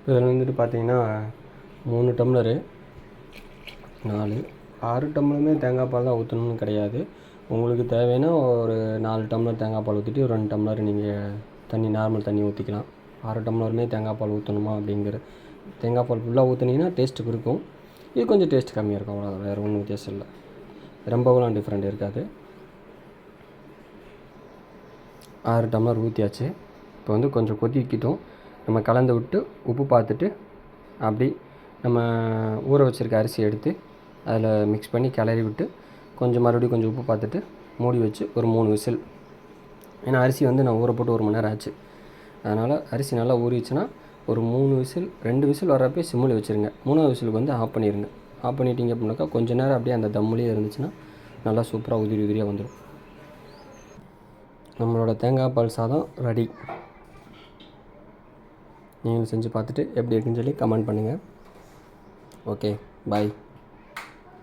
இதில் வந்துட்டு பார்த்தீங்கன்னா 3 டம்ளரு 4 6 டம்ளருமே தேங்காய் பால் தான் ஊற்றணும்னு கிடையாது. உங்களுக்கு தேவைன்னா ஒரு 4 டம்ளர் தேங்காய் பால் ஊற்றிட்டு ஒரு 2 டம்ளர் நீங்கள் நார்மல் தண்ணி ஊற்றிக்கலாம். 6 டம்ளருமே தேங்காய் பால் ஊற்றணுமா அப்படிங்கிற தேங்காய் பால் ஃபுல்லாக ஊற்றுனீங்கன்னா டேஸ்ட்டுக்கு இருக்கும். இது கொஞ்சம் டேஸ்ட் கம்மியாக இருக்கும், அவ்வளோதான். வேறு ஒன்றும் வித்தியாசம் இல்லை, ரொம்பலாம் டிஃப்ரெண்ட் இருக்காது. 6 டம்ளர் ஊற்றியாச்சு. இப்போ வந்து கொஞ்சம் கொதிக்கிட்டோம். நம்ம கலந்து விட்டு உப்பு பார்த்துட்டு அப்படி நம்ம ஊற வச்சுருக்க அரிசி எடுத்து அதில் மிக்ஸ் பண்ணி கிளறி விட்டு மறுபடியும் கொஞ்சம் உப்பு பார்த்துட்டு மூடி வச்சு ஒரு 3 விசில். ஏன்னா அரிசி வந்து நான் ஊற போட்டு 1 மணி நேரம் ஆச்சு. அதனால் அரிசி நல்லா ஊறிச்சுன்னா ஒரு 3 விசில் 2 விசில் வர்றப்போ சிம்மில் வச்சுருங்க. 3வது விசிலுக்கு வந்து ஆஃப் பண்ணிடுங்க. ஆஃப் பண்ணிட்டீங்க அப்படின்னாக்கா கொஞ்சம் நேரம் அப்படியே அந்த தம்முலேயே இருந்துச்சுன்னா நல்லா சூப்பராக உதிரியாக வந்துடும். நம்மளோட தேங்காய் பால் சாதம் ரெடி. நீங்களும் செஞ்சு பார்த்துட்டு எப்படி இருக்குன்னு சொல்லி கமெண்ட் பண்ணுங்கள். ஓகே, பாய்.